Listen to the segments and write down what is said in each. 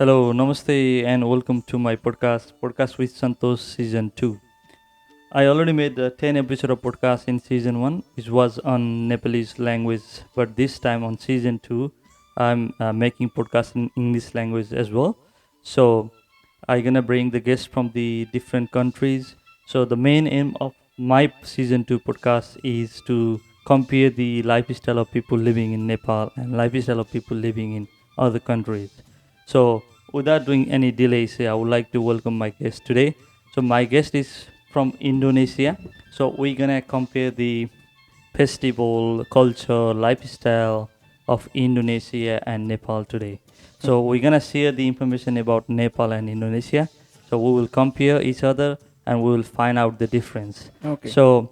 Hello, namaste, and welcome to my podcast with Santosh season 2. I already made the 10 episode of podcast in season 1, which was on Nepalese language, but this time on season 2, I'm making podcast in English language as well. So I'm gonna bring the guests from the different countries. So the main aim of my season 2 podcast is to compare the lifestyle of people living in Nepal and lifestyle of people living in other countries. So without doing any delays, I would like to welcome my guest today. So my guest is from Indonesia. So we're gonna compare the festival, culture, lifestyle of Indonesia and Nepal today. So we're gonna share the information about Nepal and Indonesia. So we will compare each other and we will find out the difference. Okay. So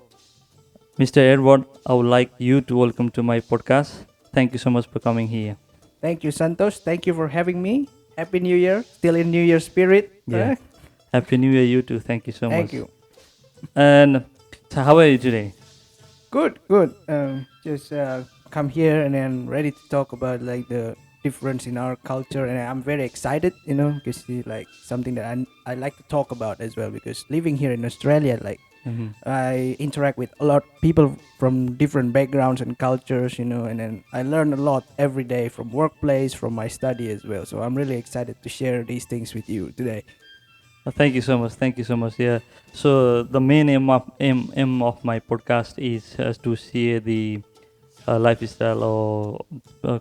Mr. Edward, I would like you to welcome to my podcast. Thank you so much for coming here. Thank you, Santosh. Thank you for having me. Happy New Year. Still in New Year spirit. Yeah. Happy New Year, you too. Thank you so Thank much. you. And so how are you today? Good, good. Just come here and then ready to talk about like the difference in our culture, and I'm very excited, because like something that I like to talk about as well. Because living here in Australia, like Hmm. I interact with a lot of people from different backgrounds and cultures, and then I learn a lot every day from workplace, from my study as well. So I'm really excited to share these things with you today. Thank you so much. Thank you so much. Yeah. So the main aim of my podcast is to share the lifestyle or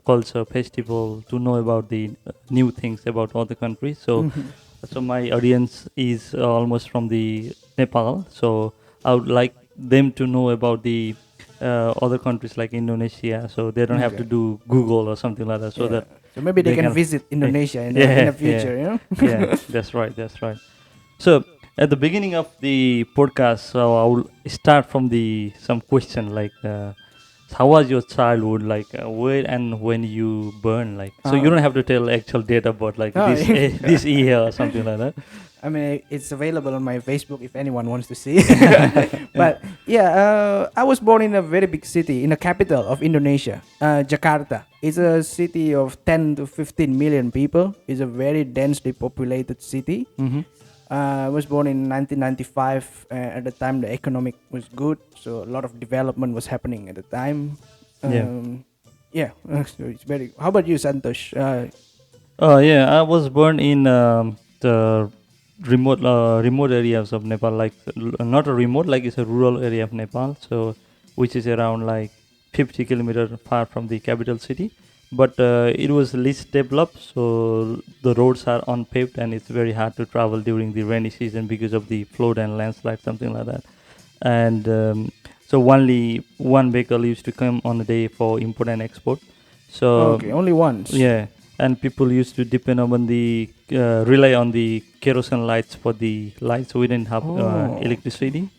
culture festival to know about the new things about other countries. Mhm. So my audience is almost from the Nepal. So I would like them to know about the other countries like Indonesia. So they don't have to Okay. do Google or something like that. So Yeah. that So maybe they they can can. visit Indonesia in Yeah, the yeah, future. yeah. That's right. That's right. So at the beginning of the podcast, so I will start from the some question like, how was your childhood? Like, where and when you burn? Like, so you Oh, don't have to tell actual date of birth, like oh. this year or something like that. I mean, it's available on my Facebook if anyone wants to see. Yeah. But yeah, I was born in a very big city, in the capital of Indonesia, Jakarta. It's a city of 10 to 15 million people. It's a very densely populated city. Mm-hmm. I was born in 1995. At the time, the economic was good, so a lot of development was happening at the time. Yeah. Yeah, so it's very. How about you, Santosh? Oh yeah, I was born in the remote areas of Nepal, like not a remote, like it's a rural area of Nepal. So which is around like 50 kilometers far from the capital city. But it was least developed, so the roads are unpaved, and it's very hard to travel during the rainy season because of the flood and landslide, something like that. And so only one vehicle used to come on a day for import and export. So Okay, only once. yeah, and people used to depend on the rely on the kerosene lights for the lights. So we didn't have Oh, electricity,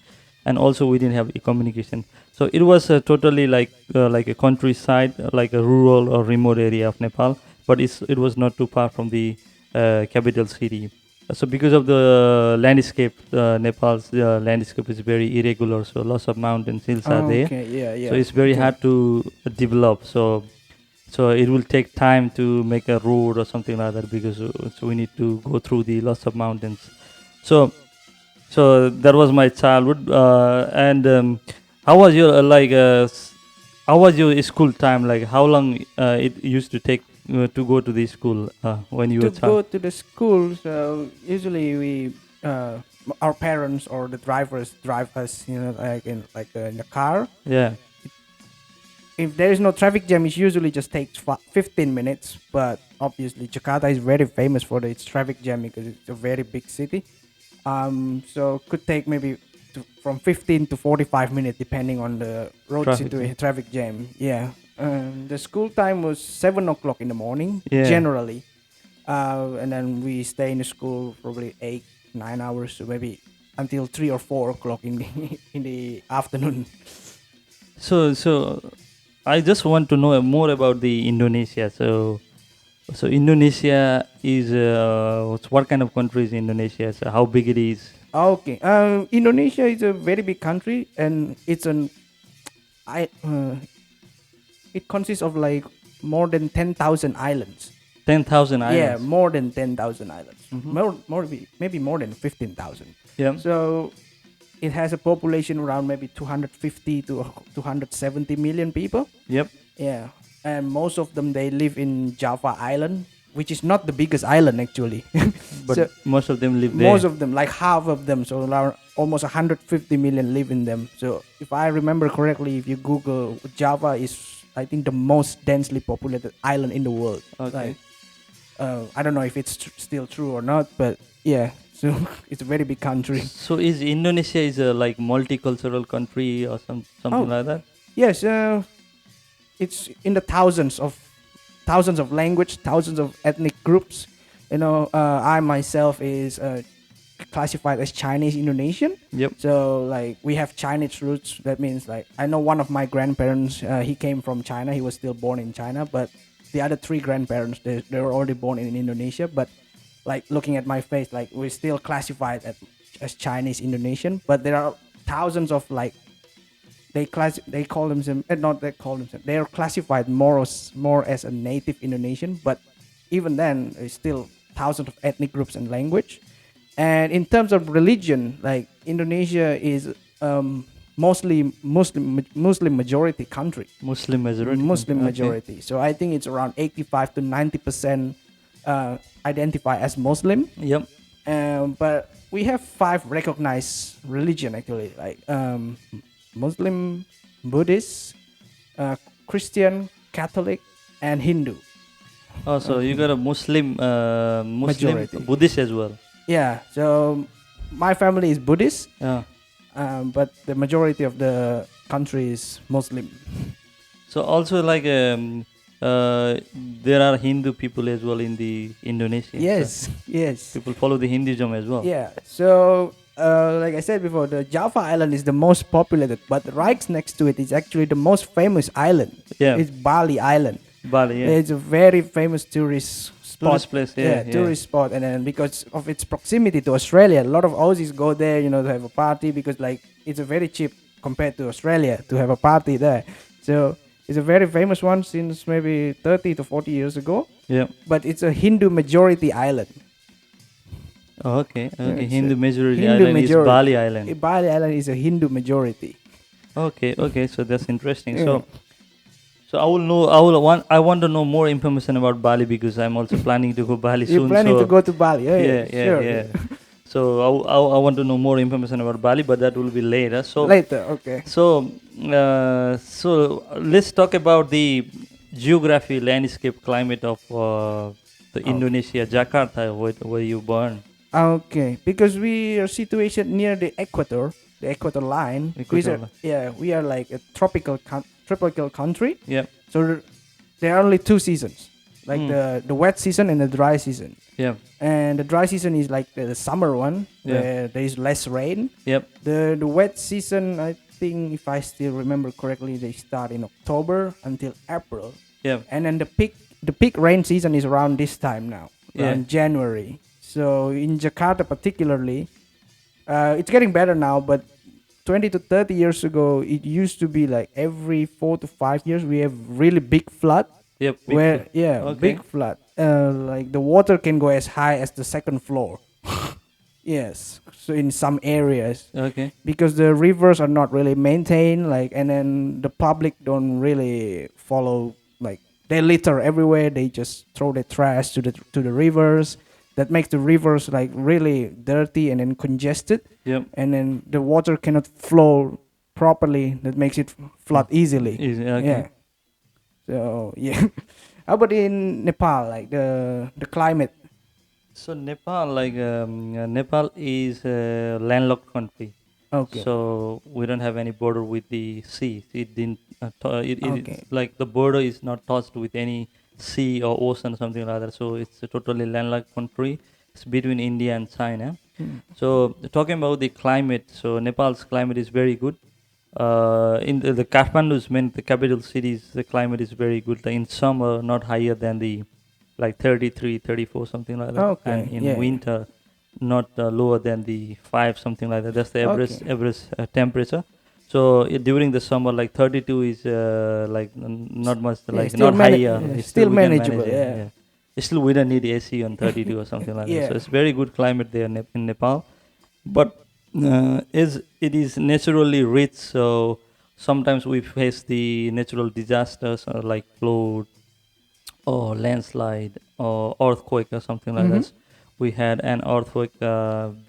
and also we didn't have communication. So it was totally like a countryside, like a rural or remote area of Nepal, but it was not too far from the capital city. So because of the landscape, Nepal's landscape is very irregular. So lots of mountains, hills are there. okay, yeah, So yeah, it's very okay. hard to develop. So it will take time to make a road or something like that because so we need to go through the lots of mountains. So so that was my childhood. And how was your how was your school time? Like how long it used to take to go to the school when you were To a child? go to the school, so usually our parents or the drivers drive us, in a car. Yeah. If there is no traffic jam, it usually just takes 15 minutes. But obviously, Jakarta is very famous for its traffic jam because it's a very big city. So could take maybe from 15 to 45 minutes depending on the road Traffic. situation, traffic jam. Yeah. The school time was 7 o'clock in the morning Yeah. generally, and then we stay in the school probably 8 9 hours, so maybe until 3 or 4 o'clock in the in the afternoon. So I just want to know more about the Indonesia. So Indonesia is what kind of country is Indonesia? So how big it is? Okay. Indonesia is a very big country, and I it consists of like more than 10,000 islands. 10,000 Yeah, islands. more than 10,000 islands. Hmm. Maybe more than 15,000. Yeah. So it has a population around maybe 250 to 270 million people. Yep. Yeah, and most of them they live in Java Island, which is not the biggest island actually. But So most of them live most there. of them, like half of them, so around almost 150 million live in them. So if I remember correctly, if you Google, Java is I think the most densely populated island in the world. Okay. Like, I don't know if it's still true or not, but yeah, so it's a very big country. So is Indonesia is a like multicultural country or something Oh like that? yes, it's in the thousands of language, thousands of ethnic groups. I myself is classified as Chinese Indonesian. Yep. So like we have Chinese roots. That means like I know one of my grandparents. He came from China. He was still born in China, but the other three grandparents they were already born in Indonesia. But like looking at my face, like we're still classified as Chinese Indonesian. But there are thousands of like they call themselves not they call themselves they are classified more as a native Indonesian, but even then there's still thousands of ethnic groups and language. And in terms of religion, like Indonesia is mostly Muslim majority country. Muslim majority. Muslim Okay. majority. So I think it's around 85 to 90% identify as Muslim. Yep. But we have 5 recognized religion actually, like Muslim, Buddhist, Christian, Catholic, and Hindu. Oh, so you got a Muslim Majority. Buddhist as well. Yeah, so my family is Buddhist, Yeah. but the majority of the country is Muslim. So also like there are Hindu people as well in the Indonesia. Yes, yes. So people follow the Hinduism as well. Yeah, so like I said before, the Java Island is the most populated, but right next to it is actually the most famous island. Yeah. It's Bali Island. Bali. Yeah. It's a very famous tourist spot. Tourist place. Yeah. Yeah. Tourist spot. And then because of its proximity to Australia, a lot of Aussies go there, to have a party because like it's a very cheap compared to Australia to have a party there. So it's a very famous one since maybe 30 to 40 years ago. Yeah. But it's a Hindu majority island. Oh, okay. Okay. it's Hindu a majority Hindu island is majority. Bali Island. Bali Island is a Hindu majority. Okay. Okay. So that's interesting. Yeah. So I will know. I want to know more information about Bali because I'm also planning to go Bali soon. You're planning so to go to Bali? yeah. Sure. Yeah. So I want to know more information about Bali, but that will be later. So Later, okay. So let's talk about the geography, landscape, climate of the Indonesia, Jakarta, where you born. Okay, because we are situated near the equator line. Equator line. We are like a tropical country. Yeah. So there are only 2 seasons, like the wet season and the dry season. Yeah. And the dry season is like the summer one, Yeah. where there is less rain. Yep. The wet season, I think, if I still remember correctly, they start in October until April. Yeah. And then the peak rain season is around this time now, around Yeah. January. So in Jakarta particularly, it's getting better now, but 20 to 30 years ago, it used to be like every 4 to 5 years we have really big flood. Yep. Okay. Big flood. Like the water can go as high as the second floor. Yes. So in some areas, Okay. because the rivers are not really maintained, like, and then the public don't really follow, like they litter everywhere. They just throw the trash to the rivers. That makes the rivers like really dirty and then congested. Yep. And then the water cannot flow properly. That makes it flood easily. Easy. Okay. Yeah. So yeah. How about in Nepal, like the climate? So Nepal, Nepal is a landlocked country. Okay. So we don't have any border with the sea. It didn't. Okay. It's like the border is not touched with any sea or ocean, something like that. So it's a totally landlocked country. It's between India and China. So talking about the climate, so Nepal's climate is very good. In the Kathmandu's the capital cities, the climate is very good. In summer, not higher than the like 33, 34, something like that. Okay, And in yeah. winter, not lower than the 5, something like that. That's the average temperature. So during the summer, like 32 is not much, like still not higher. yeah, It's still we can manageable, manage it, yeah. Still, we don't need AC on 32 or something like that. So Yeah. it's very good climate there in Nepal. But is it is naturally rich, so sometimes we face the natural disasters like flood or landslide or earthquake or something like Mm-hmm. that. We had an earthquake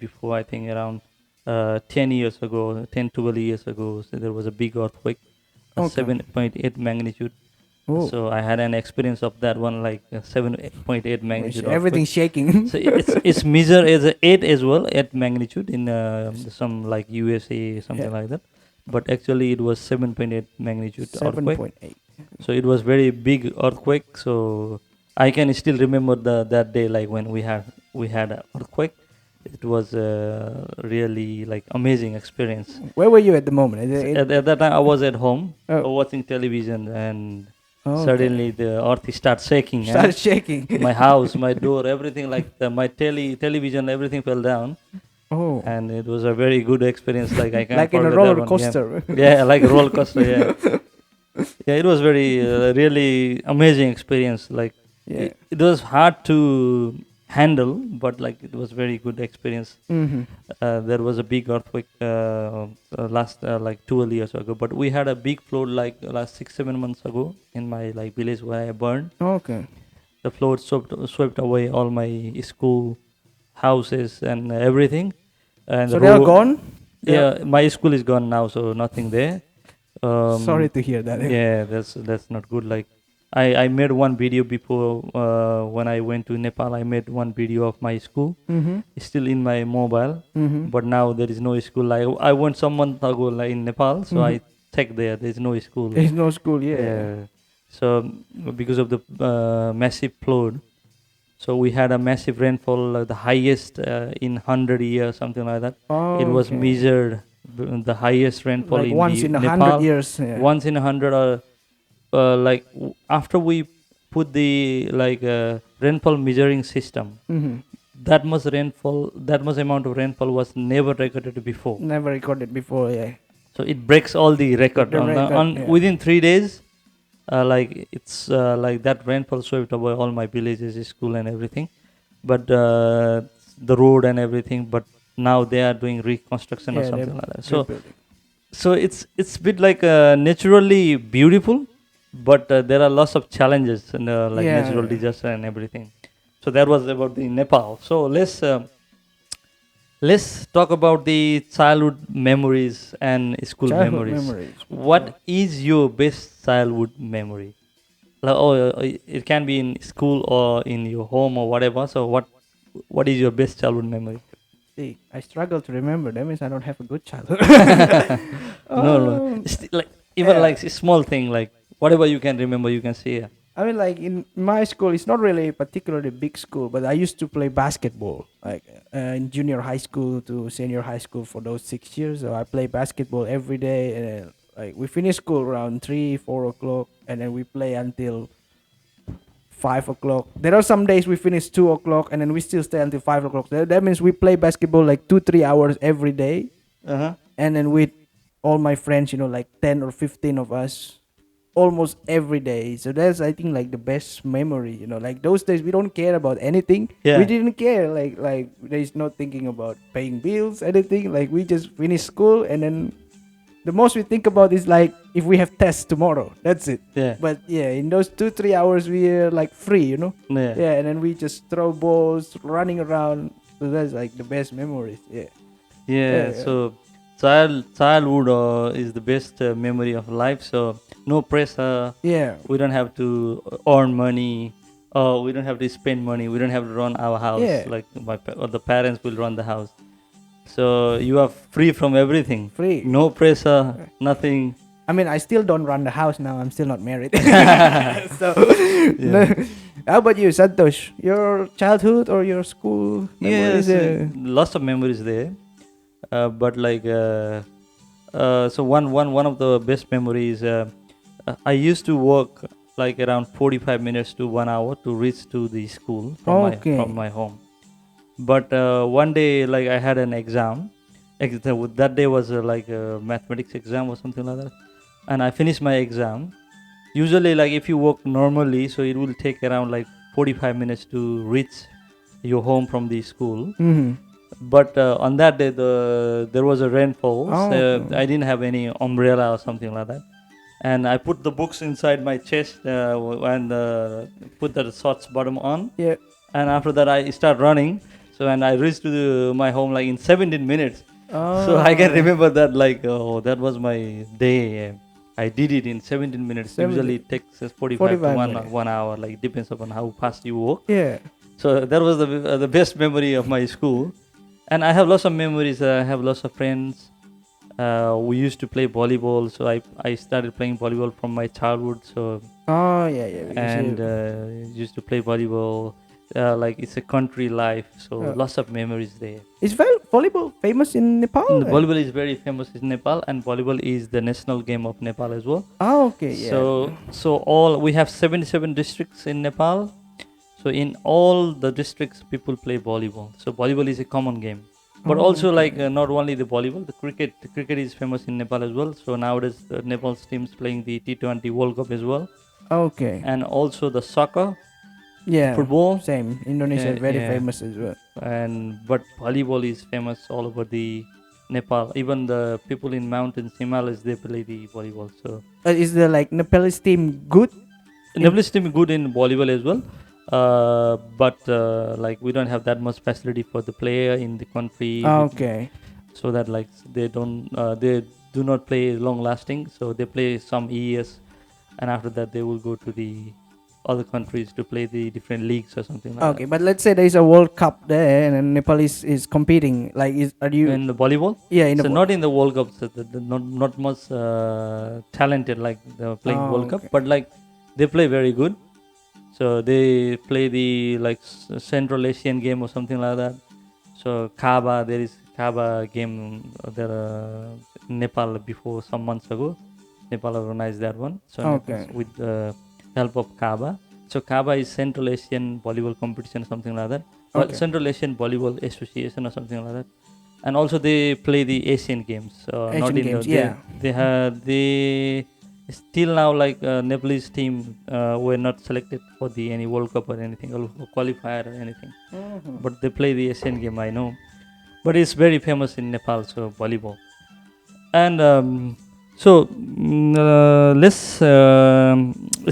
before, I think, around 10 years ago, 10, 12 years ago. So there was a big earthquake, a Okay. 7.8 magnitude. Oh, So I had an experience of that one, like a 7.8 magnitude earthquake. everything's shaking. So it's measured as a 8 as well, 8 magnitude in some like USA, Yeah. something like that. But actually, it was 7.8 magnitude Seven earthquake. point eight. So it was very big earthquake. So I can still remember that day, like when we had an earthquake. It was really like amazing experience. Where were you at the moment? So at that time, I was at home Oh, watching television, and okay. suddenly the earth starts shaking. Started shaking. My house, my door, everything, like my television, everything fell down, Oh, and it was a very good experience. Like I can't like in a forget that roller one. Yeah, coaster. yeah, like a roller coaster. Yeah, yeah, it was very really amazing experience. Like Yeah. it was hard to handle, but like it was very good experience. Mm-hmm. There was a big earthquake last like 12 years ago, but we had a big flood like last 6 7 months ago in my like village where I burned. Okay. The flood swept away all my school houses and everything, and So they are gone. yeah, my school is gone now, so nothing there. Sorry um to hear that. yeah, that's not good. Like I made one video before when I went to Nepal. I made one video of my school. Mm-hmm. It's still in my mobile, Mm-hmm. but now there is no school. Like I went some month ago like in Nepal, so Mm-hmm. I checked there. There's no school. There's no school. Yeah. Yeah. So because of the massive flood, so we had a massive rainfall, the highest in 100 years, something like that. It was Okay. measured the highest rainfall Like in once the in 100 Nepal, years. Yeah. once in 100, or after we put the like rainfall measuring system, Mm-hmm. that much rainfall, that much amount of rainfall was never recorded before. Never recorded before. Yeah. So it breaks all the record The record, on yeah. within 3 days. Like it's like that rainfall swept away all my villages, school, and everything, but the road and everything. But now they are doing reconstruction or Yeah. They're something like that. So rebuilding. so it's bit like naturally beautiful, but there are lots of challenges and like Yeah. natural disaster and everything. So that was about the Nepal. So let's talk about the childhood memories and school Childhood memories. memories. What is your best childhood memory? Like, it can be in school or in your home or whatever. So what is your best childhood memory? See, I struggle to remember. That means I don't have a good childhood. No. Um, Like even yeah. like small thing, like whatever you can remember, you can say. I mean, like in my school, it's not really a particularly big school, but I used to play basketball, like in junior high school to senior high school for those 6 years. So I play basketball every day, and like we finish school around 3, 4 o'clock, and then we play until 5 o'clock. There are some days we finish 2 o'clock, and then we still stay until 5 o'clock. That means we play basketball like 2, 3 hours every day, Uh huh. and then with all my friends, like 10 or 15 of us almost every day. So that's, I think, like the best memory. Like those days we don't care about anything. Yeah. We didn't care. Like there's no thinking about paying bills, anything. Like we just finish school, and then the most we think about is like if we have tests tomorrow. That's it. Yeah. But yeah, in those 2, 3 hours we are like free. Yeah. Yeah, and then we just throw balls, running around. So that's like the best memories. Yeah. Yeah. Yeah. So childhood is the best memory of life. So no pressure. Yeah. We don't have to earn money. We don't have to spend money. We don't have to run our house. Yeah. Like or the parents will run the house. So you are free from everything. Free. No pressure. Nothing. I mean, I still don't run the house now. I'm still not married. So, Yeah. how about you, Santosh? Your childhood or your school Yes. memories? Lots of memories there. But like so one of the best memories. I used to walk like around 45 minutes to 1 hour to reach to the school Okay. from my home. But one day, like I had an exam. That day was like a mathematics exam or something like that, and I finished my exam. Usually, like if you walk normally, so it will take around like 45 minutes to reach your home from the school. Mm-hmm. But on that day, there was a rainfall. Oh, So okay. I didn't have any umbrella or something like that. And I put the books inside my chest and put the shorts bottom on. Yeah. And after that, I start running. So and I reached to my home like in 17 minutes. So I can Oh, remember that like, oh, that was my day. I did it in 17 minutes. 70, Usually it takes us 45 to 45 minutes. 1 hour. Like depends upon how fast you walk. Yeah. So that was the best memory of my school. And I have lots of memories. I have lots of friends. We used to play volleyball. So I started playing volleyball from my childhood. So Oh, yeah, yeah. Because and used to play volleyball. Like it's a country life. So uh, lots of memories there. is volleyball famous in Nepal? Volleyball is very famous in Nepal, and volleyball is the national game of Nepal as well. Oh, okay. Yeah. So all we have 77 districts in Nepal. So in all the districts, people play volleyball. So volleyball is a common game. But Oh, also okay. like not only the volleyball, the cricket. The cricket is famous in Nepal as well. So nowadays Nepal's teams playing the T20 World Cup as well, Okay. and also the soccer, Yeah. football, Same. Indonesia is very yeah. famous as well. and but volleyball is famous all over the Nepal. Even the people in mountains, Himalayas, they play the volleyball. So Is the like Nepalese team good? Nepalese team good in volleyball as well. But like we don't have that much facility for the player in the country. Okay. So that like they do not play long lasting. So they play some years, and after that they will go to the other countries to play the different leagues or something like Okay, but let's say there is a World Cup there and then Nepal is competing. Like, are that. you? In the volleyball, Yeah, in so the not in the World Cup. So not much talented like playing Oh, World Cup, okay. but like they play very good. So they play the like Central Asian game or something like that. So Kaba, there is Kaba game there in Nepal before some months ago. Nepal organized that one. So Okay. with the help of Kaba. So Kaba is Central Asian volleyball competition, something like that. Well, Okay. Central Asian Volleyball Association or something like that. And also they play the Asian games. Not Asian in Games, the, yeah. they still now like Nepalese team were not selected for the any World Cup or anything or qualifier or anything. But they play the Asian game, I know. But it's very famous in Nepal, so volleyball. And let's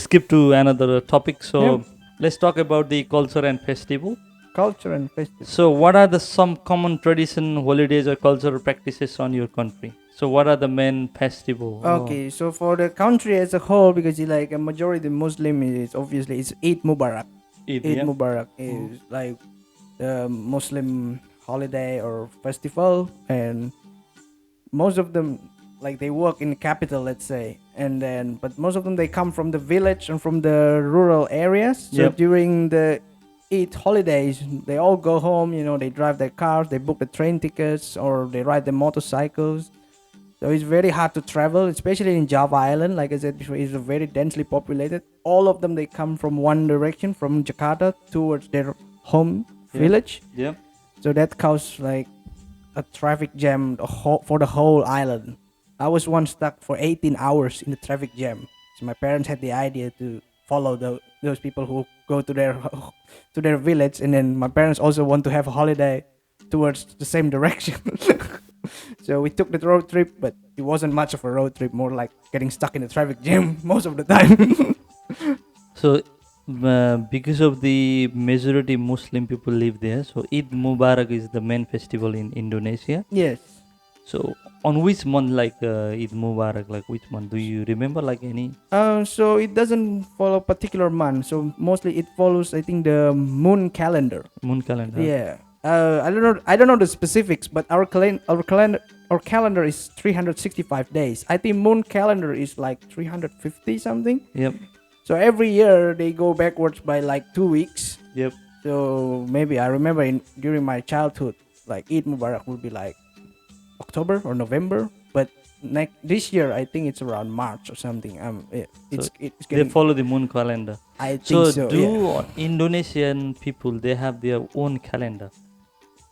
skip to another topic. So Yeah. let's talk about the culture and festival. Culture and festival. So what are the some common tradition, holidays or cultural practices on your country? So what are the main festival? Okay, so for the country as a whole, because like a majority Muslim is obviously it's Eid Mubarak. Eid, Eid yeah? Mubarak is like the Muslim holiday or festival, and most of them like they work in the capital, let's say, and then but most of them they come from the village and from the rural areas. So Yep. during the Eid holidays, they all go home. They drive their cars, they book the train tickets, or they ride their motorcycles. So it's very hard to travel, especially in Java Island. Like I said before, it's very densely populated. All of them they come from one direction, from Jakarta towards their home Yeah. village. Yeah. So that caused like a traffic jam for the whole island. I was once stuck for 18 hours in the traffic jam. So my parents had the idea to follow those people who go to their village, and then my parents also want to have a holiday towards the same direction. So we took the road trip, but it wasn't much of a road trip, more like getting stuck in the traffic jam most of the time. So because of the majority Muslim people live there, so Eid Mubarak is the main festival in Indonesia. Yes. So on which month like Eid Mubarak, like which month? Do you remember like any? So it doesn't follow particular month. So mostly it follows, I think, the moon calendar. Moon calendar. Yeah. I don't know. I don't know the specifics, but our calendar is 365 days. I think moon calendar is like 350 something. Yep. So every year they go backwards by like 2 weeks. Yep. So maybe I remember during my childhood, like Eid Mubarak would be like October or November, but this year I think it's around March or something. It's They getting. follow the moon calendar. I think So so. do Yeah. Indonesian people they have their own calendar?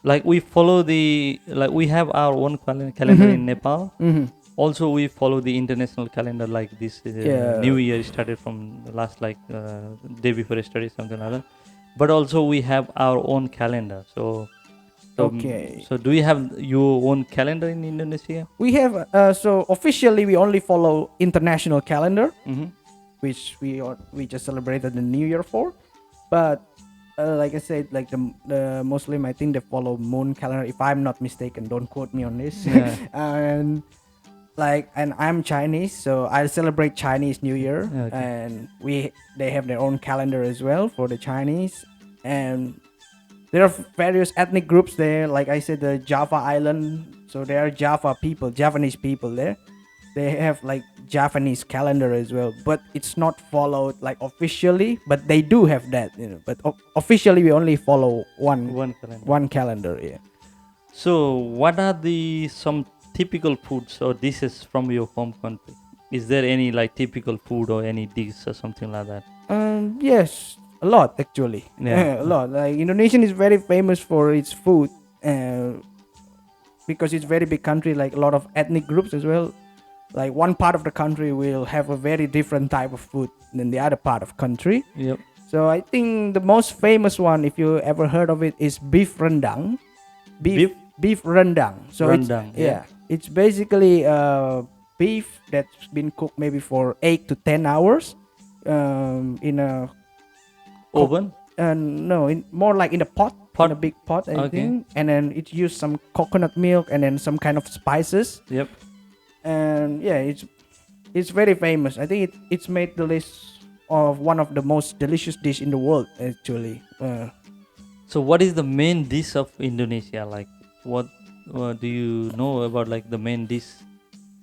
Like we follow we have our own calendar in Nepal. Mm-hmm. Also we follow the international calendar, like this Yeah. New Year started from last day before it started, something like that. but also we have our own calendar. Okay. So do you have your own calendar in Indonesia? We have so officially we only follow international calendar, Mm-hmm. which we just celebrated the New Year for. But like I said, like the Muslim, I think they follow moon calendar. If I'm not mistaken, don't quote me on this. Yeah. And and I'm Chinese, so I celebrate Chinese New Year, Okay. and they have their own calendar as well for the Chinese, and there are various ethnic groups there. Like I said, the Java Island, so there are Javanese people there. They have like Japanese calendar as well, but it's not followed like officially. But they do have that, But officially, we only follow One calendar. one calendar. Yeah. So, what are the some typical foods or dishes from your home country? Is there any like typical food or any dish or something like that? Yes, a lot actually. Yeah. A lot. Like Indonesian is very famous for its food, uh, because it's very big country. Like a lot of ethnic groups as well. Like one part of the country will have a very different type of food than the other part of country. Yep. So I think the most famous one, if you ever heard of it, is beef rendang. Beef Beef rendang. So rendang. it's basically beef that's been cooked maybe for 8 to 10 hours, in a Oven. no, more like in a pot, Pot. in a big pot, I Okay. think. And then it used some coconut milk and then some kind of spices. Yep. And yeah, it's very famous. I think it's made the list of one of the most delicious dish in the world actually. So, what is the main dish of Indonesia? Like, what do you know about like the main dish?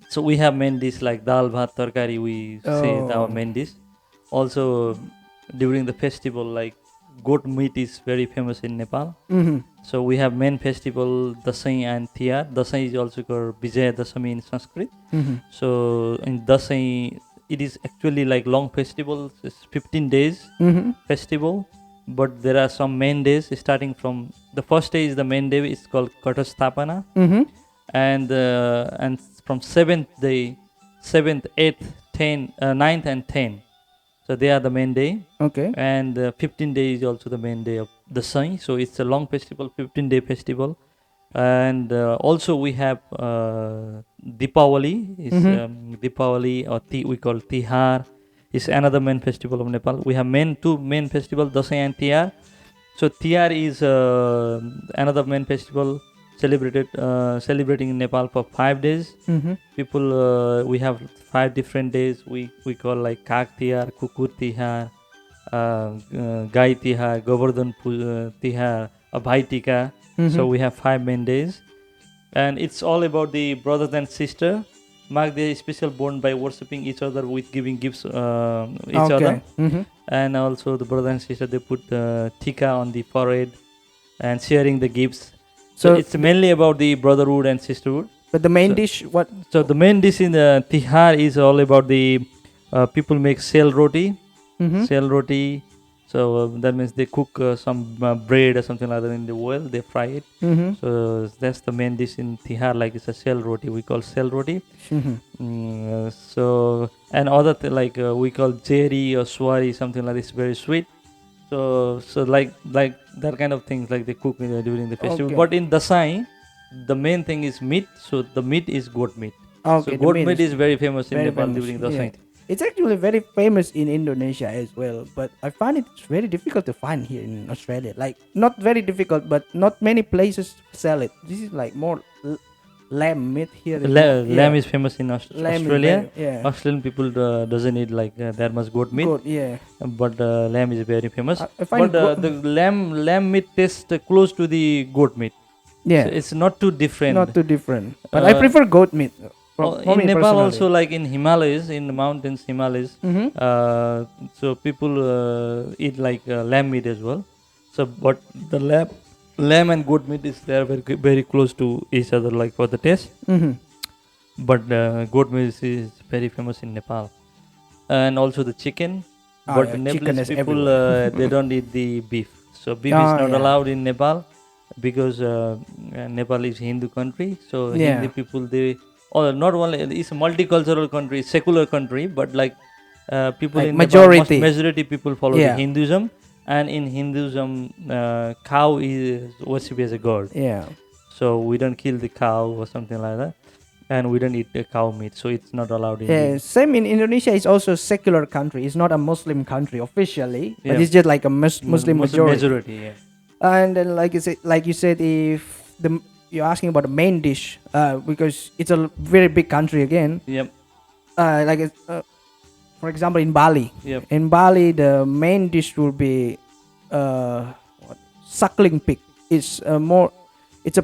So we have main dish like dal bhat tarkari. We say it's our Oh. main dish. Also, during the festival, like goat meat is very famous in Nepal. Mhm. So we have main festival Dasai and Tiyar. Dasai is also called Vijaya Dasami in Sanskrit. Mhm. So in Dasai, it is actually like long festival. It's 15 days Mhm. festival, but there are some main days starting from the first day is the main day. It's called Katastapana, Mhm. and from seventh day, seventh, eighth, 9th and 10. So they are the main day, Okay. and 15 days is also the main day of the sun. So it's a long festival, 15-day festival, and also we have Deepavali. Is Mhm. Deepavali or we call Tihar. Is another main festival of Nepal. We have two main festival, Dasai and Tihar. So Tihar is another main festival celebrating in Nepal for 5 days. Mhm. People, we have 5 different days. We call like Kak Tihar, Kukur Tihar, Gai Tihar, Govardhan Tihar, Bhai Tika. So Mhm. we have 5 main days, and it's all about the brothers and sister mark their special bond by worshipping each other with giving gifts each other, Okay. Mhm. and also the brother and sister they put tika on the forehead and sharing the gifts. So So, it's mainly about the brotherhood and sisterhood. but the main So, dish, what? so the main dish in the Tihar is all about the people make sel roti, Mhm. sel roti. So that means they cook some bread or something like that in the oil. They fry it. Mhm. So that's the main dish in Tihar. Like it's a sel roti. We call sel roti. Mhm. So and other like we call jeri or swari, something like this, very sweet. So like that kind of things like they cook during the festival. Okay. But in Dasai, the main thing is meat. So the meat is goat meat. So Okay, the goat meat meat is is very famous in very Nepal famous. during Yeah. Dasai. It's actually very famous in Indonesia as well, but I find it very difficult to find here in Australia. Like not very difficult, but not many places sell it. This is like more lamb meat here. Is more, Lamb is famous in lamb is Australia. very, yeah. Australian people doesn't eat like that much goat meat, Good, yeah. but lamb is very famous. I find But the lamb meat tastes close to the goat meat. So yeah, it's not too different. not too different. But I Uh, prefer goat meat for in me Nepal personally. also, like in Himalayas, in the mountains Himalayas, Mm-hmm. so people eat like lamb meat as well. So but the lamb and goat meat is they are very close to each other like for the taste. Mm-hmm. But goat meat is very famous in Nepal, and also the chicken. Oh, But yeah, the chicken Nepalese is people they don't eat the beef. So beef is Oh, not yeah. allowed in Nepal because Nepal is Hindu country. So Yeah. Hindu people they or not only it's a multicultural country, secular country, but like people Like in Nepal, majority. majority people follow the Yeah. Hinduism. And in Hinduism, cow is worshipped as a god. Yeah. So we don't kill the cow or something like that. And we don't eat the cow meat. So it's not allowed in Yeah, the. same in Indonesia. It's also a secular country. It's not a Muslim country officially, but Yeah. it's just like a Muslim majority. Yeah. And then, like you said, if you're asking about the main dish, because it's a very big country again. Yep. Like for example, in Bali. Yep. In Bali, the main dish will be what? Suckling pig. It's more. It's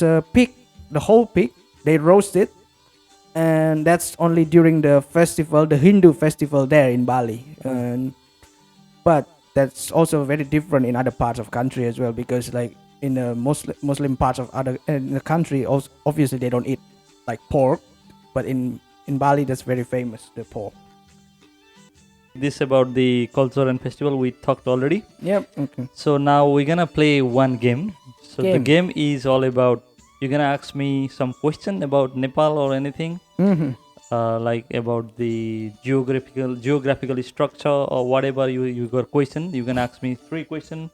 a pig. The whole pig. They roast it, and that's only during the festival, the Hindu festival there in Bali. And but that's also very different in other parts of country as well, because like in the Muslim parts of other in the country, also, obviously they don't eat like pork, but in Bali that's very famous, the pork. This about the culture and festival we talked already. Yep. Okay. So now we're gonna play one game. So the game is all about, you're gonna ask me some question about Nepal or anything, Mm-hmm. like about the geographical structure or whatever you got question. You can ask me 3 questions,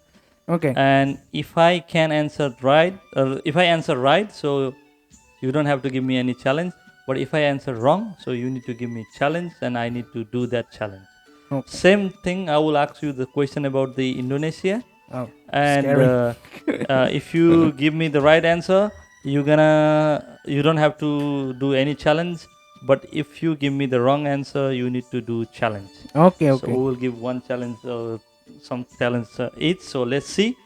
Okay. and if I can answer right, or if I answer right, so you don't have to give me any challenge. But if I answer wrong, so you need to give me challenge, and I need to do that challenge. Okay. Same thing, I will ask you the question about the Indonesia, Oh, and scary. if you give me the right answer, you don't have to do any challenge. But if you give me the wrong answer, you need to do challenge. Okay. So Okay. we will give one challenge, some challenge each. So let's see.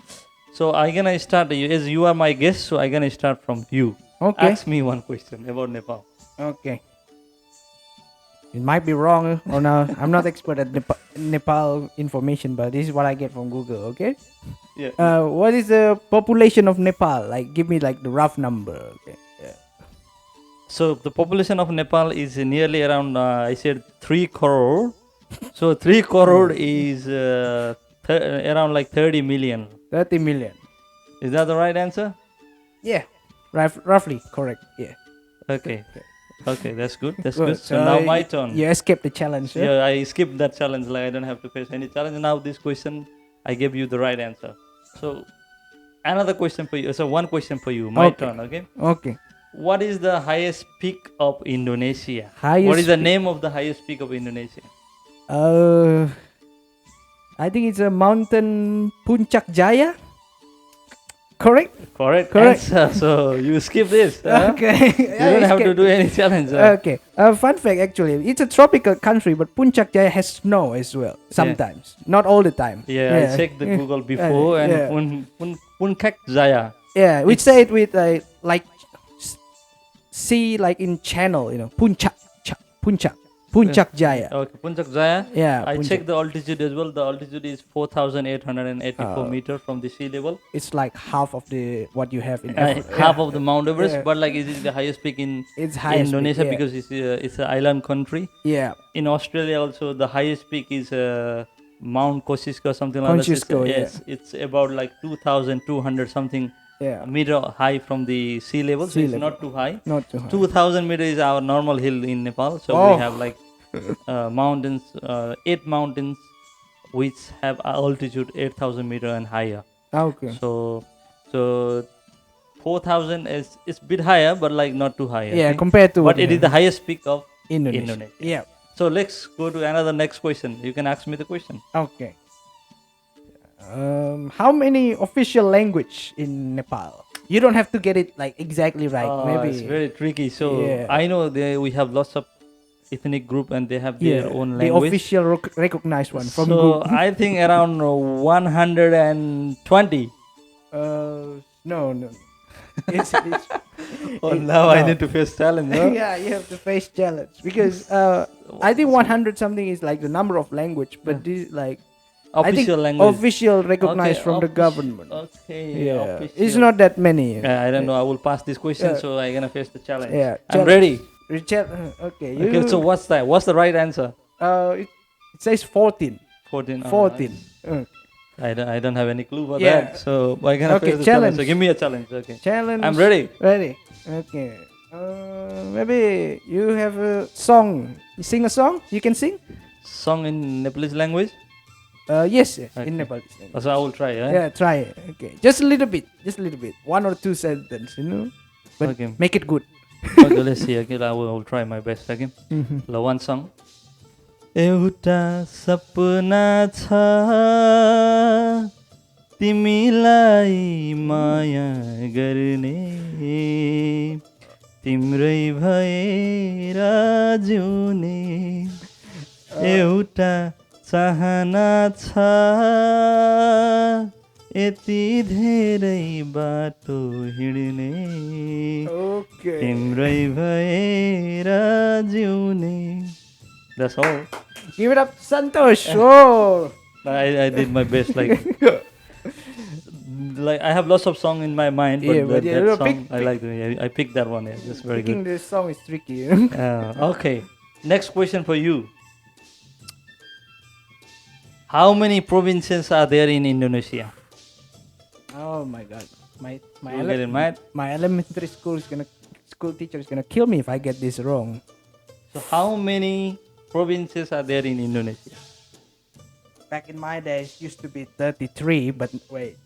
So I'm gonna start, as you are my guest, so I'm gonna start from you. Okay. Ask me one question about Nepal. Okay. It might be wrong or no. I'm not expert at Nepal information, but this is what I get from Google. Okay. Yeah. What is the population of Nepal? Like, give me like the rough number. Okay. Yeah. So the population of Nepal is nearly around, I said 3 crore. So 3 crore is around like 30 million. 30 million. Is that the right answer? Yeah. Roughly correct. Yeah. Okay. Okay, that's good. That's Good. good. So now my turn. You escaped the challenge. Yeah? Yeah, I skipped that challenge. Like I don't have to face any challenge. Now this question, I gave you the right answer. So another question for you. So one question for you. My Okay. turn. Okay. Okay. What is the highest peak of Indonesia? Highest What is the peak- name of the highest peak of Indonesia? I think it's a mountain Puncak Jaya. Correct. Correct. Correct. Answer. So you skip this. Huh? Okay. You don't have to do any challenge. Huh? Okay. Fun fact, actually, it's a tropical country, but Puncak Jaya has snow as well. Sometimes, not all the time. Yeah, I checked the Google before, and yeah. Puncak Jaya. Yeah, we say it with like sea, like in channel, Puncak Jaya. Okay, Puncak Jaya. Yeah, I Puncak. checked the altitude as well. The altitude is 4,884 Oh. meters from the sea level. It's like half of the what you have in Africa. Half of the Mount Everest, Yeah. but like is it the highest peak in It's highest peak, Indonesia yeah. because it's an island country. Yeah, In Australia also the highest peak is Mount Kosciuszko, something like that. Kosciuszko, yeah. Yes, it's about like 2,200 something yeah. meter high from the sea level. So Sea it's level. not too high. Not too high. 2,000 meter is our normal hill in Nepal. So Oh. we have like mountains, 8 mountains which have altitude 8,000 meter and higher. Okay. So 4,000 is bit higher, but like not too high. Yeah, okay? compared to But it is the highest peak of Indonesia. Indonesia. Yeah. So let's go to another next question. You can ask me the question. Okay. How many official language in Nepal? You don't have to get it like exactly right. Maybe It's very tricky. So Yeah. I know we have lots of ethnic group and they have their own the language. official recognized one from So Google. I think around 120. No. It's Oh, it- now I no. need to face challenge. Huh? Yeah, you have to face challenge because I think 100 something is like the number of language, but this like I think Official language. official recognized Okay, from the offici- government. Okay. Yeah, it's official. not that many. I don't know. I will pass this question, Yeah. so I'm gonna face the challenge. Yeah, I'm challenge. ready. Okay, Okay. So what's that? What's the right answer? it says 14. 14. 14. I don't have any clue about Yeah. that. So I'm gonna Okay, face the challenge. challenge. So give me a challenge. Okay. Challenge. I'm ready. Ready. Okay. Maybe you have a song. You sing a song? You can sing? Song in Nepalese language. Yes, Okay. in Nepalese. So I will try. Yeah, try it. Okay, just a little bit, one or two sentences, but Okay. make it good. Okay, let's see. Okay, I will try my best. Okay. One song. एउटा सपना छ तिमीलाई माया गर्ने तिम्रै भएर जिउने एउटा चाहना छ यति धेरै बाटो हिँड्ने Okay. तिम्रै भएर जिउने. That's all. Give it up, Santosh. Oh. I did my best. Like I have lots of song in my mind, but Yeah, but yeah, that pick- song I like. I picked that one. Yeah, that's very Picking good. this song is tricky. Okay. Next question for you. How many provinces are there in Indonesia? Oh my God, my You get it, mate? my elementary school teacher is gonna kill me if I get this wrong. So how many provinces are there in Indonesia? Back in my days, used to be 33, but wait.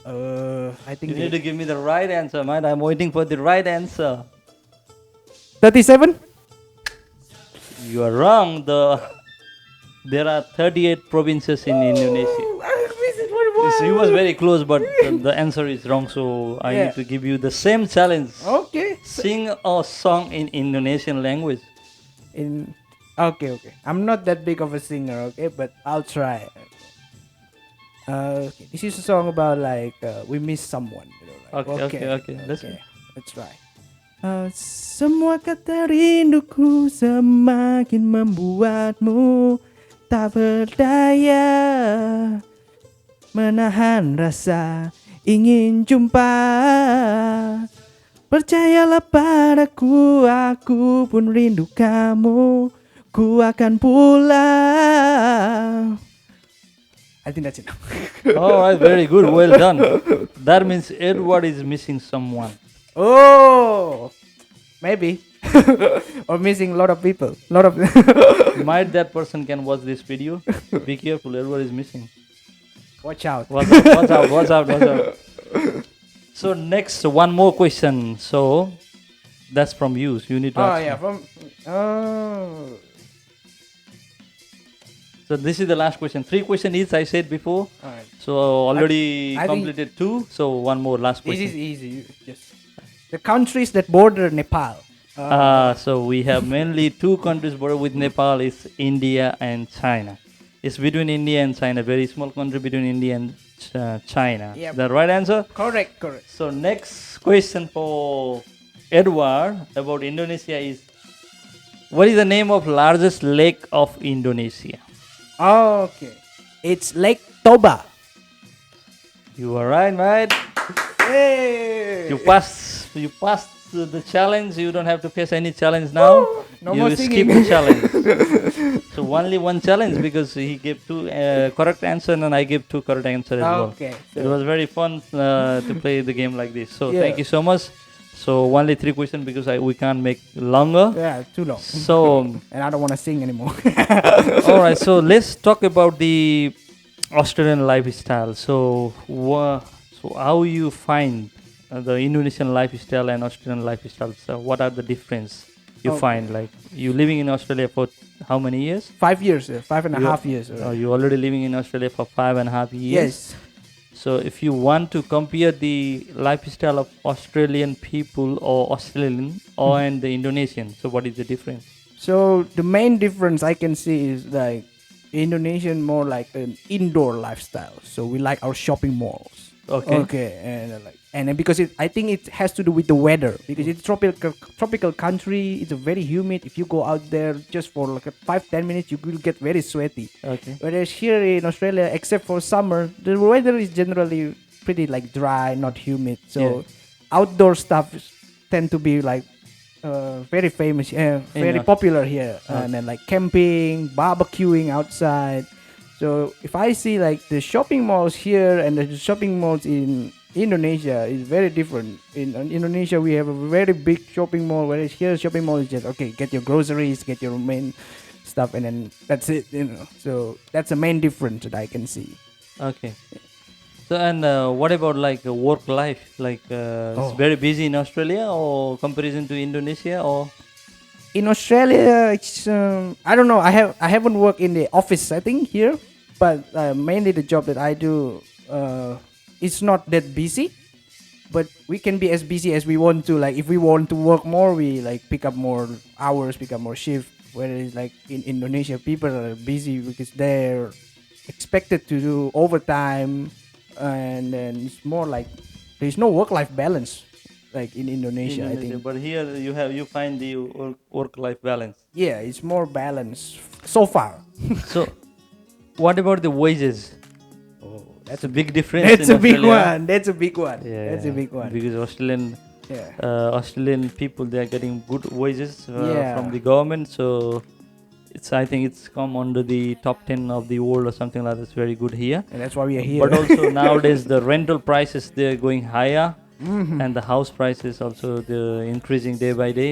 I think You need to give me the right answer, mate. I'm waiting for the right answer. 37. You are wrong. There are 38 provinces in Indonesia. He was very close, but the answer is wrong. So I Yeah. need to give you the same challenge. Okay. Sing a song in Indonesian language. Okay. I'm not that big of a singer, okay, but I'll try. Okay. This is a song about we miss someone. Okay. Let's Let's try. Semua kata rinduku semakin membuatmu tak berdaya menahan rasa ingin jumpa. Percayalah padaku, aku pun rindu kamu. Ku akan pulang. I think that's it. All right, very good. Well done. That means Edward is missing someone. Oh, maybe. Or missing a lot of people. Might that person can watch this video? Be careful, Edward is missing. Watch out. Watch out. So next, one more question. So that's from you. So you need to ask me. So this is the last question. 3 questions each I said before. Alright. So already I think- completed 2. So one more last This question. is easy. Just the countries that border Nepal. So we have mainly 2 countries border with Nepal. It's India and China. It's between India and China. Very small country between India and China. Yep. The right answer? Correct. So next question for Edward about Indonesia is, what is the name of largest lake of Indonesia? Okay. It's Lake Toba. You are right, mate. Hey. You passed the challenge. You don't have to face any challenge now. No You more skip singing. the challenge. So only one challenge because he gave 2 correct answer and I gave 2 correct answer as well. Okay. It was very fun to play the game like this. So Yeah. thank you so much. So only 3 questions because we can't make longer. Yeah, too long. So And I don't want to sing anymore. all right. So let's talk about the Australian lifestyle. So how you find the Indonesian lifestyle and Australian lifestyle? So what are the difference you Okay. find? Like you living in Australia for how many years? 5 years, 5.5 You- years. You already living in Australia for 5.5 years. Yes. So if you want to compare the lifestyle of Australian people or Australian and the Indonesian, so what is the difference? So the main difference I can see is like Indonesian more like an indoor lifestyle. So we like our shopping malls. Okay. And then because I think it has to do with the weather because it's tropical country. It's very humid. If you go out there just for like 5-10 minutes, you will get very sweaty. Okay. Whereas here in Australia, except for summer, the weather is generally pretty like dry, not humid. So outdoor stuff tend to be like very famous, very popular here. And then like camping, barbecuing outside. So if I see like the shopping malls here and the shopping malls in Indonesia is very different. In Indonesia, we have a very big shopping mall, whereas here shopping mall is just okay. Get your groceries, get your main stuff, and then that's it. So that's the main difference that I can see. Okay. So and what about like work life? Like it's Oh, very busy in Australia or comparison to Indonesia or in Australia, I don't know. I haven't worked in the office setting here, but mainly the job that I do, it's not that busy. But we can be as busy as we want to. Like if we want to work more, we like pick up more hours, pick up more shift. Whereas like in Indonesia, people are busy because they're expected to do overtime, and then it's more like there's no work-life balance like in Indonesia. I Indonesia? think But here you find the work life balance. yeah, it's more balanced so far. So what about the wages? Oh, It's a big difference that's in a big Australia. one. That's a big one. Yeah, That's a big one. because Yeah. Australian people they are getting good wages from Yeah. the government. So it's I think it's come under the top 10 of the world or something like that. It's very good here. And that's why we are here. But also nowadays the rental prices they're going higher, Mhm. and the house prices also they're increasing day by day.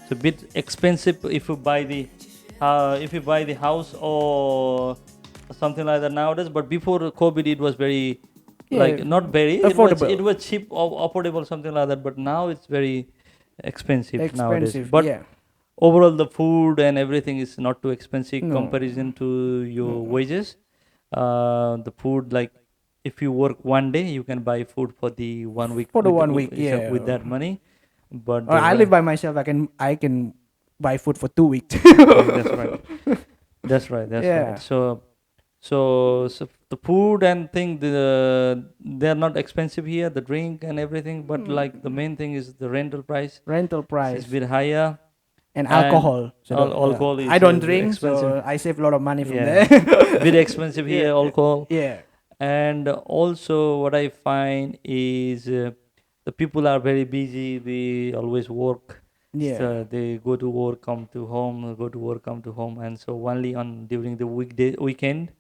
It's a bit expensive if you buy the house or something like that nowadays. But before COVID, it was very Yeah, like not very. affordable. It was cheap or affordable something like that. But now it's very expensive nowadays. Expensive. But Yeah. overall the food and everything is not too expensive No. comparison to your Mm. wages. The food like if you work one day you can buy food for the 1 week For the 1 week. with Yeah. that money. But I live by myself. I can buy food for 2 weeks. that's right. That's right. That's right. Yeah. So the food and thing they're not expensive here, the drink and everything, but like the main thing is the rental price Rental is a price bit higher. and And alcohol. So alcohol is I don't drink, expensive. so I save a lot of money from Yeah, there. bit expensive here, Yeah. alcohol. Yeah. And also what I find is the people are very busy. They always work. Yeah. So they go to work, come to home, go to work, come to home, and so only on during the weekend,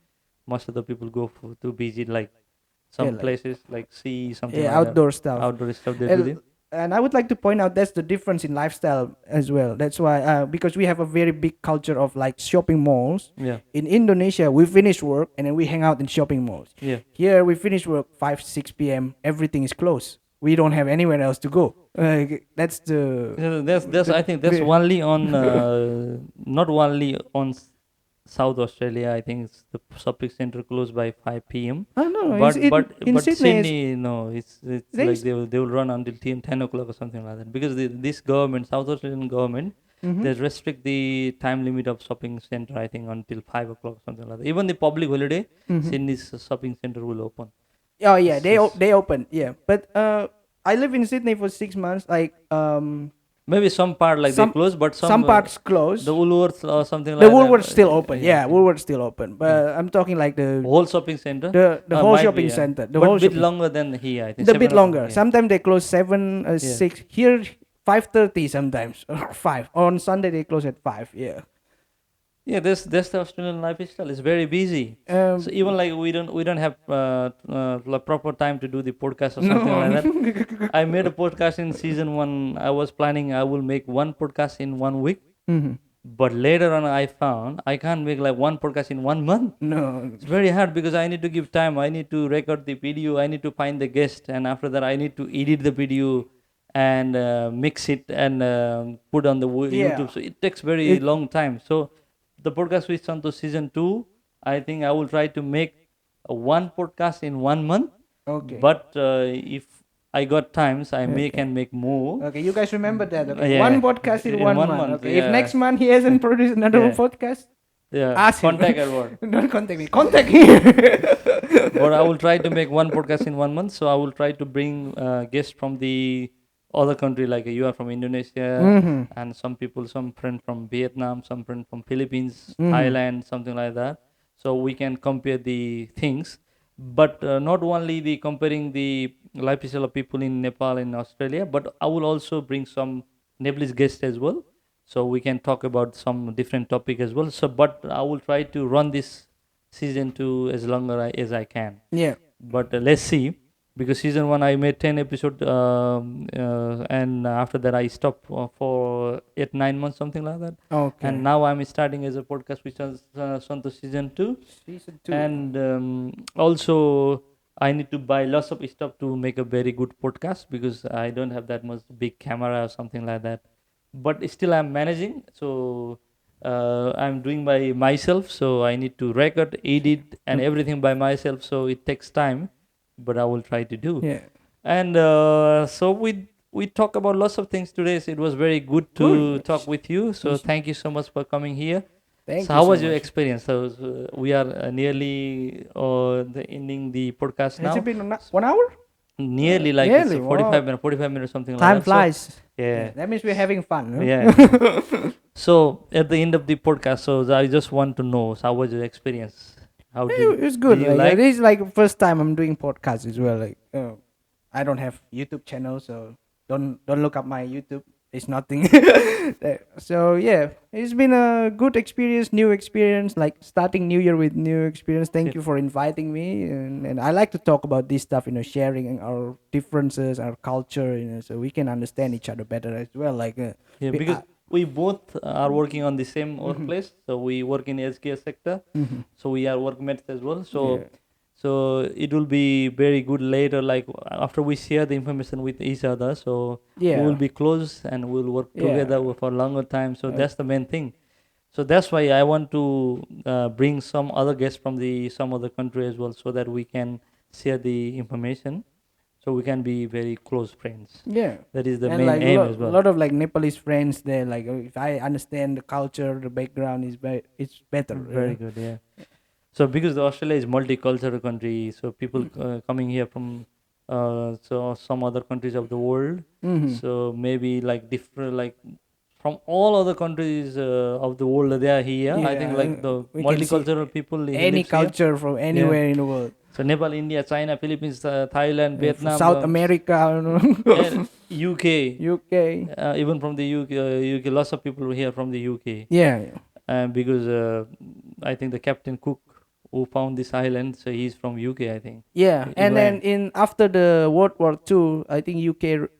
most of the people go for too busy like Yeah. some places like sea something Yeah. like that, Outdoor stuff. outdoor stuff they do And there. and I would like to point out that's the difference in lifestyle as well. That's why because we have a very big culture of like shopping malls. Yeah, In Indonesia, we finish work and then we hang out in shopping malls. yeah. Here, we finish work 5 6 p.m. Everything is closed. We don't have anywhere else to go. That's the Yeah, that's I think that's the- only on not only on South Australia. I think it's the shopping center closed by 5 p.m. I don't know. But In Sydney, Sydney, no, it's there like is- they will run until 10 o'clock or something like that because this government, South Australian government, Mhm. they restrict the time limit of shopping center. I think until 5 o'clock something like that. Even the public holiday, Mhm. Sydney's shopping center will open. Oh yeah, It's- they open. Yeah, but I live in Sydney for 6 months. Like Maybe some part like Some- they close, but some parts closed. the Woolworths or something The like Woolworths that. still open. Yeah, Woolworths still open. But I'm talking like the Whole shopping center. the whole Might be, shopping yeah. center. The But whole bit shopping. longer than here, I think. The bit 7 o'clock, longer. yeah. Sometimes they close 7, 6. Here 5:30 sometimes or 5. On Sunday they close at 5. Yeah. Yeah, that's the Australian lifestyle. It's very busy. So even like we don't have proper time to do the podcast or something like that. I made a podcast in season 1. I was planning I will make one podcast in 1 week, Mhm. but later on I found I can't make like one podcast in 1 month. No. It's very hard because I need to give time. I need to record the video. I need to find the guest, and after that I need to edit the video and mix it and put on the Yeah. YouTube. So it takes very It- long time. So the podcast with Santosh season 2, I think I will try to make one podcast in 1 month. Okay. But if I got times, I Okay. can make more. Okay, you guys remember that. Okay. Yeah. One podcast in, In 1 1 month. month, Okay. If yeah. next month he hasn't produced another Yeah. podcast, Yeah, ask him. contact Edward. Don't contact me. Contact him. But I will try to make one podcast in 1 month. So I will try to bring guests from the other country, like you are from Indonesia, Mhm. and some people, some friend from Vietnam, some friend from Philippines, Mhm. Thailand, something like that. So we can compare the things, but not only the comparing the lifestyle of people in Nepal and Australia, but I will also bring some Nepalese guests as well. So we can talk about some different topic as well. So, but I will try to run this season 2 as longer as I can. Yeah. But let's see. because season one I made 10 episode, and after that I stopped for 8 9 months, something like that. And Okay. now I'm starting as a podcast with Santosh season 2. Season 2. And also I need to buy lots of stuff to make a very good podcast, because I don't have that much big camera or something like that. But still I'm managing. So I'm doing by myself, so I need to record, edit, and Okay. everything by myself, so it takes time, but I will try to do. Yeah. And so we talk about lots of things today. So it was very good to Good. talk with you. So It's- thank you so much for coming here. Thank So you how so was your much. experience? So, we are nearly ending the podcast Has it now. been 1 hour? Nearly, like it's Nearly. a Wow. 45 minutes, something like Time that. So flies. yeah, That means we're having fun. Huh? yeah. So at the end of the podcast, so I just want to know, so how was your experience? How It's did good. you Like like? this is like first time I'm doing podcast as well. Like I don't have YouTube channel, so don't look up my YouTube. It's nothing. So yeah, it's been a good experience, new experience. Like starting New Year with new experience. Thank you for inviting me, and I like to talk about this stuff. Sharing our differences, our culture. So we can understand each other better as well. Like Yeah, we, because we both are working on the same Mhm. workplace. So we work in SKS sector. Mhm. So we are workmates as well. Yeah. So it will be very good later, like after we share the information with each other. So we will Yeah. be close and we'll work Yeah. together for a longer time. So Uh, that's the main thing. So that's why I want to bring some other guests from the some other country as well, so that we can share the information. So we can be very close friends. Yeah. That is the And main like aim as well. lot of like Nepalese friends there. Like if I understand the culture, the background is it's better. Very good, yeah. So because the Australia is multicultural country, so people coming here from so some other countries of the world, Mm-hmm. so maybe like different, like from all other countries of the world, they are here. I think like Yeah, the we can see multicultural people who any lives here. culture from Yeah. anywhere in the world. So Nepal, India, China, Philippines, Thailand, From Vietnam, South America, and UK, UK. even from the UK, lots of people here from the UK. Yeah, Because I think the Captain Cook who found this island, so he's from UK, I think. yeah. And then England. in after the World War II, I think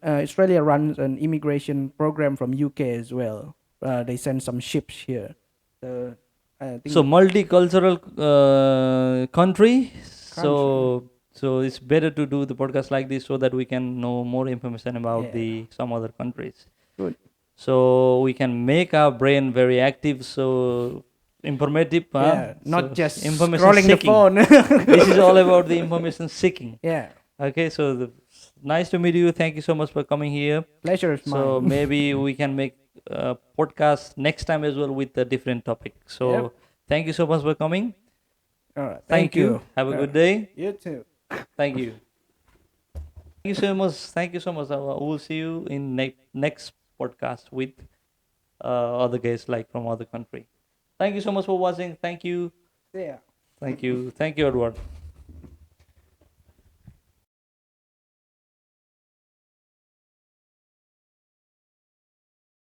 Australia runs an immigration program from UK as well. They send some ships here. I think So multicultural country. So it's better to do the podcast like this, so that we can know more information about Yeah. the some other countries. Good. So we can make our brain very active. So informative. Yeah, So not just information scrolling the seeking. phone. This is all about the information seeking. Yeah, Okay, so nice to meet you. Thank you so much for coming here. pleasure is So mine. maybe we can make a podcast next time as well with a different topic. So Yep. thank you so much for coming. All right. Thank Thank you. you. Have a Uh, good day. You too. Thank you. Thank you so much. Thank you so much. We'll see you in next podcast with other guests like from other country. Thank you so much for watching. Thank you. Yeah. Thank you. Thank you, Edward.